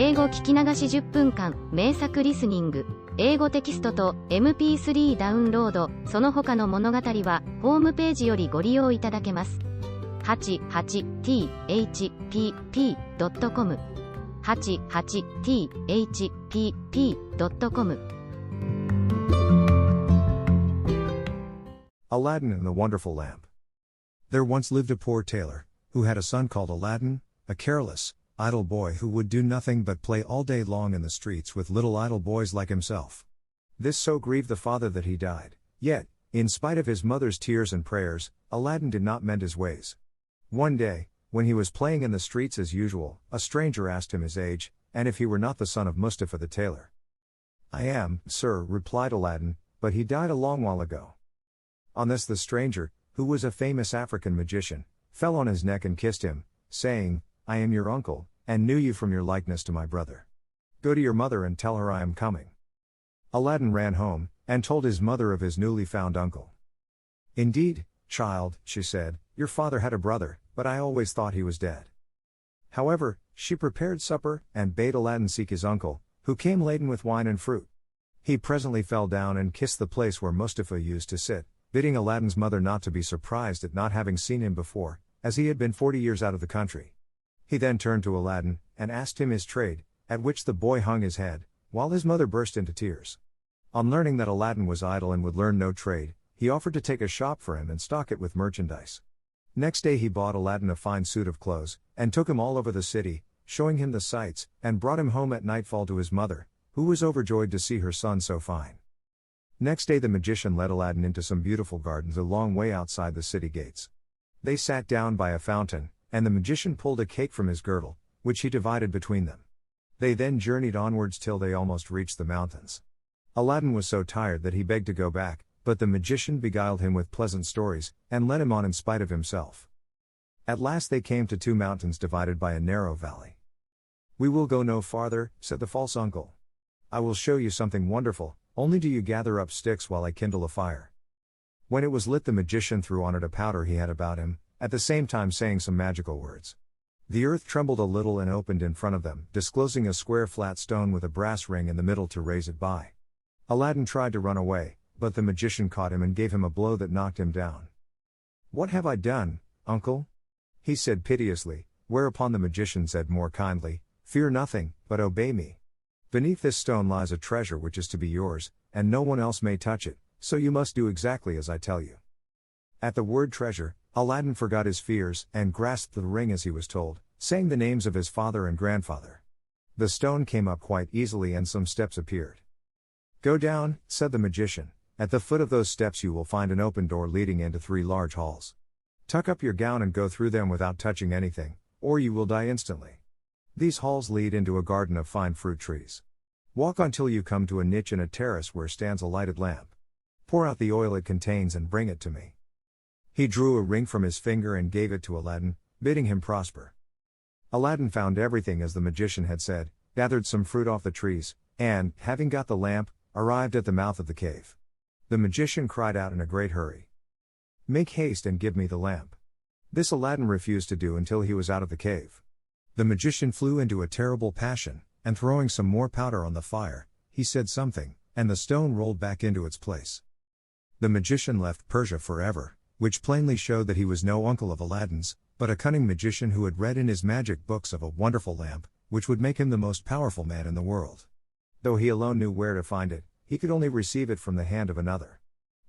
英語聞き流し10分間、名作リスニング、英語テキストと MP3 ダウンロード、その他の物語は、ホームページよりご利用いただけます。88thpp.com 88thpp.com Aladdin and the Wonderful Lamp. There once lived a poor tailor, who had a son called Aladdin, a careless, idle boy who would do nothing but play all day long in the streets with little idle boys like himself. This so grieved the father that he died. Yet, in spite of his mother's tears and prayers, Aladdin did not mend his ways. One day, when he was playing in the streets as usual, a stranger asked him his age, and if he were not the son of Mustafa the tailor. "I am, sir," replied Aladdin, "but he died a long while ago." On this the stranger, who was a famous African magician, fell on his neck and kissed him, saying, "I am your uncle, and knew you from your likeness to my brother. Go to your mother and tell her I am coming." Aladdin ran home, and told his mother of his newly found uncle. "Indeed, child," she said, "your father had a brother, but I always thought he was dead." However, she prepared supper, and bade Aladdin seek his uncle, who came laden with wine and fruit. He presently fell down and kissed the place where Mustafa used to sit, bidding Aladdin's mother not to be surprised at not having seen him before, as he had been 40 years out of the country. He then turned to Aladdin, and asked him his trade, at which the boy hung his head, while his mother burst into tears. On learning that Aladdin was idle and would learn no trade, he offered to take a shop for him and stock it with merchandise. Next day he bought Aladdin a fine suit of clothes, and took him all over the city, showing him the sights, and brought him home at nightfall to his mother, who was overjoyed to see her son so fine. Next day the magician led Aladdin into some beautiful gardens a long way outside the city gates. They sat down by a fountain, and the magician pulled a cake from his girdle, which he divided between them. They then journeyed onwards till they almost reached the mountains. Aladdin was so tired that he begged to go back, but the magician beguiled him with pleasant stories, and led him on in spite of himself. At last they came to two mountains divided by a narrow valley. "We will go no farther," said the false uncle. "I will show you something wonderful, only do you gather up sticks while I kindle a fire." When it was lit the magician threw on it a powder he had about him, at the same time saying some magical words. The earth trembled a little and opened in front of them, disclosing a square flat stone with a brass ring in the middle to raise it by. Aladdin tried to run away, but the magician caught him and gave him a blow that knocked him down. "What have I done, uncle?" he said piteously, whereupon the magician said more kindly, "Fear nothing, but obey me. Beneath this stone lies a treasure which is to be yours, and no one else may touch it, so you must do exactly as I tell you." At the word treasure, Aladdin forgot his fears, and grasped the ring as he was told, saying the names of his father and grandfather. The stone came up quite easily and some steps appeared. "Go down," said the magician. "At the foot of those steps you will find an open door leading into 3 large halls. Tuck up your gown and go through them without touching anything, or you will die instantly. These halls lead into a garden of fine fruit trees. Walk until you come to a niche in a terrace where stands a lighted lamp. Pour out the oil it contains and bring it to me." He drew a ring from his finger and gave it to Aladdin, bidding him prosper. Aladdin found everything as the magician had said, gathered some fruit off the trees, and, having got the lamp, arrived at the mouth of the cave. The magician cried out in a great hurry, "Make haste and give me the lamp." This Aladdin refused to do until he was out of the cave. The magician flew into a terrible passion, and throwing some more powder on the fire, he said something, and the stone rolled back into its place. The magician left Persia forever, which plainly showed that he was no uncle of Aladdin's, but a cunning magician who had read in his magic books of a wonderful lamp, which would make him the most powerful man in the world. Though he alone knew where to find it, he could only receive it from the hand of another.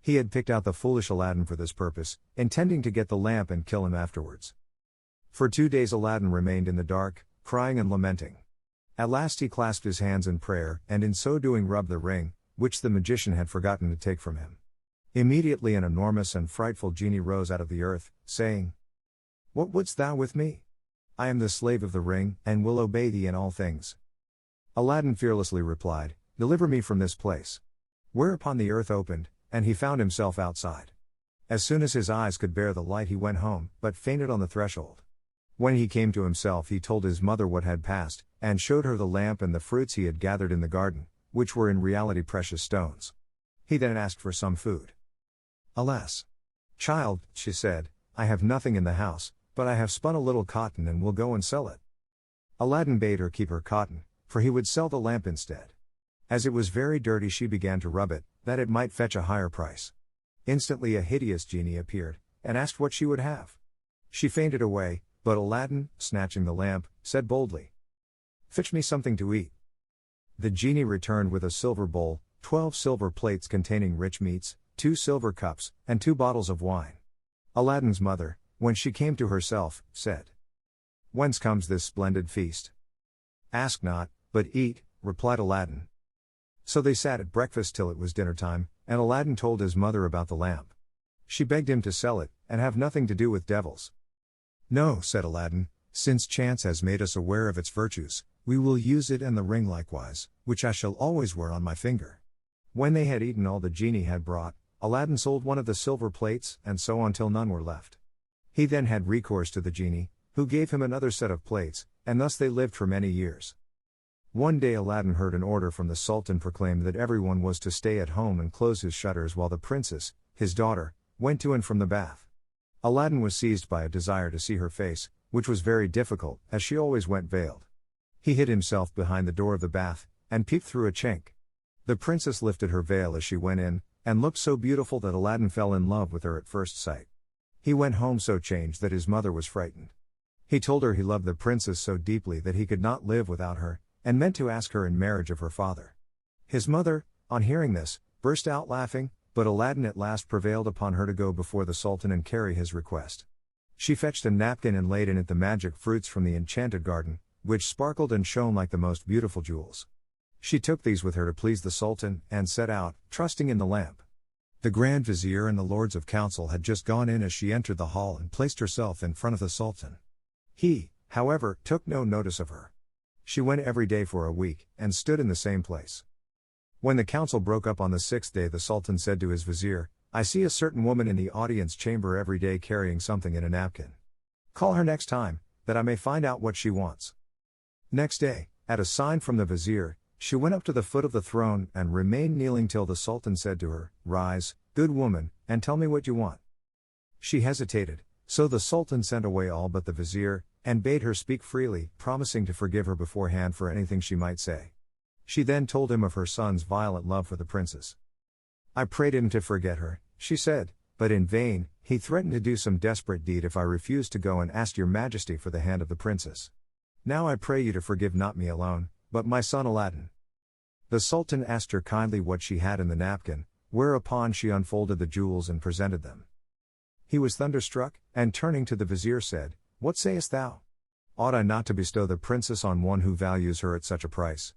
He had picked out the foolish Aladdin for this purpose, intending to get the lamp and kill him afterwards. For 2 days Aladdin remained in the dark, crying and lamenting. At last he clasped his hands in prayer, and in so doing rubbed the ring, which the magician had forgotten to take from him. Immediately an enormous and frightful genie rose out of the earth, saying, "What wouldst thou with me? I am the slave of the ring, and will obey thee in all things." Aladdin fearlessly replied, "Deliver me from this place." Whereupon the earth opened, and he found himself outside. As soon as his eyes could bear the light he went home, but fainted on the threshold. When he came to himself he told his mother what had passed, and showed her the lamp and the fruits he had gathered in the garden, which were in reality precious stones. He then asked for some food. "Alas, child," she said, "I have nothing in the house, but I have spun a little cotton and will go and sell it." Aladdin bade her keep her cotton, for he would sell the lamp instead. As it was very dirty, she began to rub it, that it might fetch a higher price. Instantly a hideous genie appeared, and asked what she would have. She fainted away, but Aladdin, snatching the lamp, said boldly, "Fetch me something to eat." The genie returned with a silver bowl, 12 silver plates containing rich meats, 2 silver cups, and 2 bottles of wine. Aladdin's mother, when she came to herself, said, "Whence comes this splendid feast?" "Ask not, but eat," replied Aladdin. So they sat at breakfast till it was dinner time, and Aladdin told his mother about the lamp. She begged him to sell it, and have nothing to do with devils. "No," said Aladdin, "since chance has made us aware of its virtues, we will use it and the ring likewise, which I shall always wear on my finger." When they had eaten all the genie had brought, Aladdin sold one of the silver plates, and so on till none were left. He then had recourse to the genie, who gave him another set of plates, and thus they lived for many years. One day Aladdin heard an order from the Sultan proclaimed that everyone was to stay at home and close his shutters while the princess, his daughter, went to and from the bath. Aladdin was seized by a desire to see her face, which was very difficult, as she always went veiled. He hid himself behind the door of the bath, and peeped through a chink. The princess lifted her veil as she went in, and looked so beautiful that Aladdin fell in love with her at first sight. He went home so changed that his mother was frightened. He told her he loved the princess so deeply that he could not live without her, and meant to ask her in marriage of her father. His mother, on hearing this, burst out laughing, but Aladdin at last prevailed upon her to go before the Sultan and carry his request. She fetched a napkin and laid in it the magic fruits from the enchanted garden, which sparkled and shone like the most beautiful jewels. She took these with her to please the Sultan, and set out, trusting in the lamp. The Grand Vizier and the Lords of Council had just gone in as she entered the hall and placed herself in front of the Sultan. He, however, took no notice of her. She went every day for a week, and stood in the same place. When the council broke up on the 6th day, the Sultan said to his vizier, "I see a certain woman in the audience chamber every day carrying something in a napkin. Call her next time, that I may find out what she wants." Next day, at a sign from the vizier, she went up to the foot of the throne, and remained kneeling till the Sultan said to her, "Rise, good woman, and tell me what you want." She hesitated, so the Sultan sent away all but the vizier, and bade her speak freely, promising to forgive her beforehand for anything she might say. She then told him of her son's violent love for the princess. "I prayed him to forget her," she said, "but in vain. He threatened to do some desperate deed if I refused to go and ask your majesty for the hand of the princess. Now I pray you to forgive not me alone, but my son Aladdin." The Sultan asked her kindly what she had in the napkin, whereupon she unfolded the jewels and presented them. He was thunderstruck, and turning to the vizier said, "What sayest thou? Ought I not to bestow the princess on one who values her at such a price?"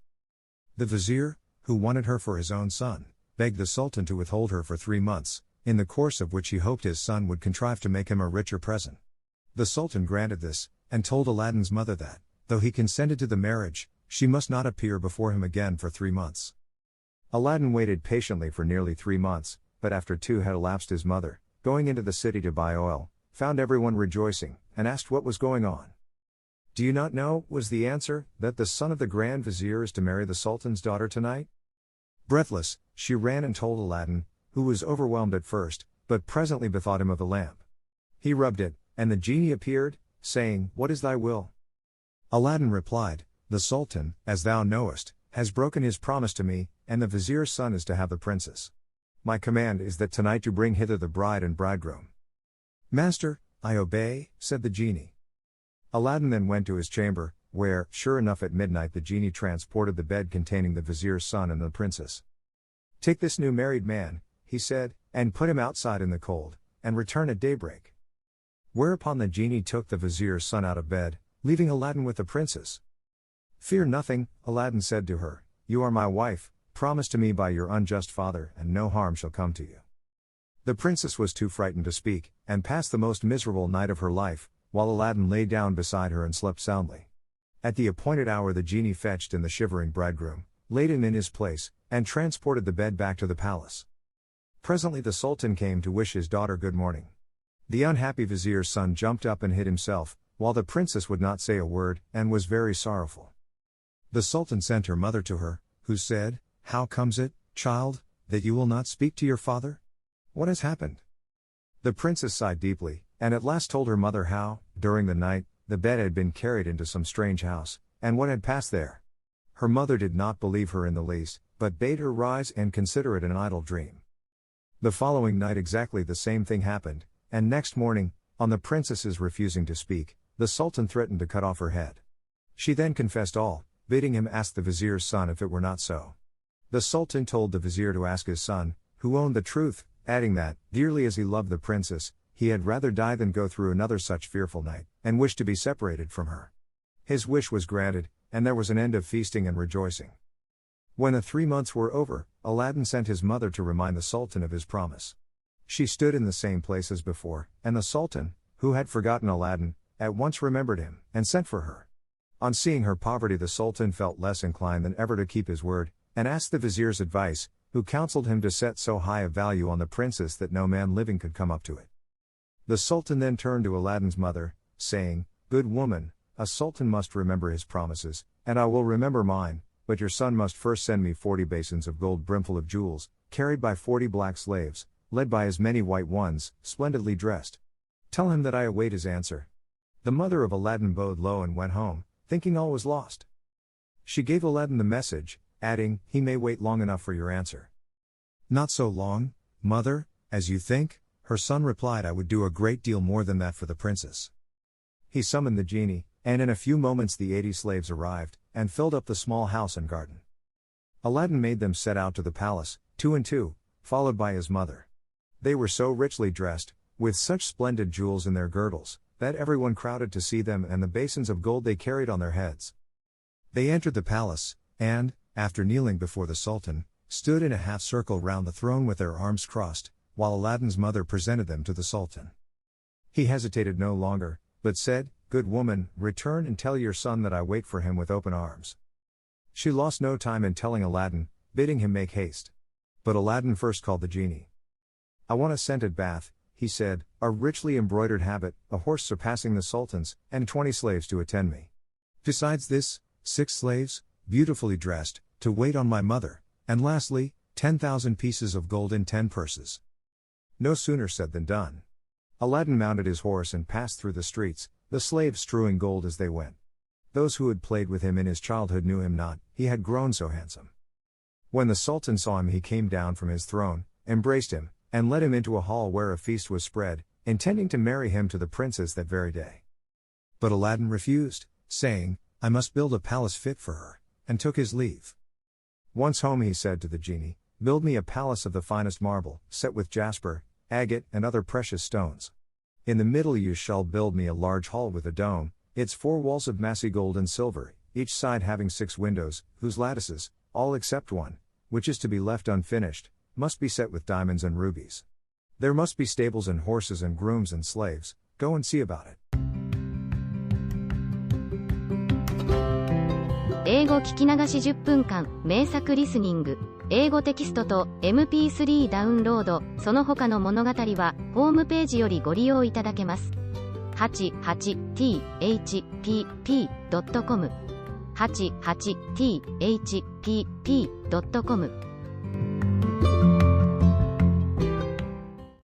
The vizier, who wanted her for his own son, begged the Sultan to withhold her for 3 months, in the course of which he hoped his son would contrive to make him a richer present. The Sultan granted this, and told Aladdin's mother that, though he consented to the marriage, she must not appear before him again for 3 months. Aladdin waited patiently for nearly 3 months, but after 2 had elapsed, his mother, going into the city to buy oil, found everyone rejoicing, and asked what was going on. "Do you not know," was the answer, "that the son of the Grand Vizier is to marry the Sultan's daughter tonight?" Breathless, she ran and told Aladdin, who was overwhelmed at first, but presently bethought him of the lamp. He rubbed it, and the genie appeared, saying, "What is thy will?" Aladdin replied, "The Sultan, as thou knowest, has broken his promise to me, and the Vizier's son is to have the princess. My command is that tonight you bring hither the bride and bridegroom." "Master, I obey," said the genie. Aladdin then went to his chamber, where, sure enough, at midnight the genie transported the bed containing the Vizier's son and the princess. "Take this new married man," he said, "and put him outside in the cold, and return at daybreak." Whereupon the genie took the Vizier's son out of bed, leaving Aladdin with the princess. "Fear nothing," Aladdin said to her, "you are my wife, promised to me by your unjust father, and no harm shall come to you." The princess was too frightened to speak, and passed the most miserable night of her life, while Aladdin lay down beside her and slept soundly. At the appointed hour the genie fetched in the shivering bridegroom, laid him in his place, and transported the bed back to the palace. Presently the Sultan came to wish his daughter good morning. The unhappy vizier's son jumped up and hid himself, while the princess would not say a word, and was very sorrowful. The Sultan sent her mother to her, who said, "How comes it, child, that you will not speak to your father? What has happened?" The princess sighed deeply, and at last told her mother how, during the night, the bed had been carried into some strange house, and what had passed there. Her mother did not believe her in the least, but bade her rise and consider it an idle dream. The following night exactly the same thing happened, and next morning, on the princess's refusing to speak, the Sultan threatened to cut off her head. She then confessed all, bidding him ask the vizier's son if it were not so. The Sultan told the vizier to ask his son, who owned the truth, adding that, dearly as he loved the princess, he had rather die than go through another such fearful night, and wished to be separated from her. His wish was granted, and there was an end of feasting and rejoicing. When the 3 months were over, Aladdin sent his mother to remind the Sultan of his promise. She stood in the same place as before, and the Sultan, who had forgotten Aladdin, at once remembered him, and sent for her. On seeing her poverty, the Sultan felt less inclined than ever to keep his word, and asked the vizier's advice, who counseled him to set so high a value on the princess that no man living could come up to it. The Sultan then turned to Aladdin's mother, saying, "Good woman, a sultan must remember his promises, and I will remember mine, but your son must first send me 40 basins of gold brimful of jewels, carried by 40 black slaves, led by as many white ones, splendidly dressed. Tell him that I await his answer." The mother of Aladdin bowed low and went home, thinking all was lost. She gave Aladdin the message, adding, "He may wait long enough for your answer." "Not so long, mother, as you think," her son replied. "I would do a great deal more than that for the princess." He summoned the genie, and in a few moments the 80 slaves arrived, and filled up the small house and garden. Aladdin made them set out to the palace, 2 and 2, followed by his mother. They were so richly dressed, with such splendid jewels in their girdles, that everyone crowded to see them and the basins of gold they carried on their heads. They entered the palace, and, after kneeling before the Sultan, stood in a half-circle round the throne with their arms crossed, while Aladdin's mother presented them to the Sultan. He hesitated no longer, but said, "Good woman, return and tell your son that I wait for him with open arms." She lost no time in telling Aladdin, bidding him make haste. But Aladdin first called the genie. "I want a scented bath," he said, "a richly embroidered habit, a horse surpassing the Sultan's, and 20 slaves to attend me. Besides this, 6 slaves, beautifully dressed, to wait on my mother, and lastly, 10,000 pieces of gold in 10 purses." No sooner said than done. Aladdin mounted his horse and passed through the streets, the slaves strewing gold as they went. Those who had played with him in his childhood knew him not, he had grown so handsome. When the Sultan saw him, he came down from his throne, embraced him, and led him into a hall where a feast was spread, intending to marry him to the princess that very day. But Aladdin refused, saying, "I must build a palace fit for her," and took his leave. Once home, he said to the genie, "Build me a palace of the finest marble, set with jasper, agate, and other precious stones. In the middle you shall build me a large hall with a dome, its 4 walls of massy gold and silver, each side having 6 windows, whose lattices, all except one, which is to be left unfinished, must be set with diamonds and rubies. There must be stables and horses and grooms and slaves, go and see about it." 英語聞き流し10分間、名作リスニング。英語テキストと MP3 ダウンロード、その他の物語は、ホームページよりご利用いただけます。88thpp.com 88thpp.com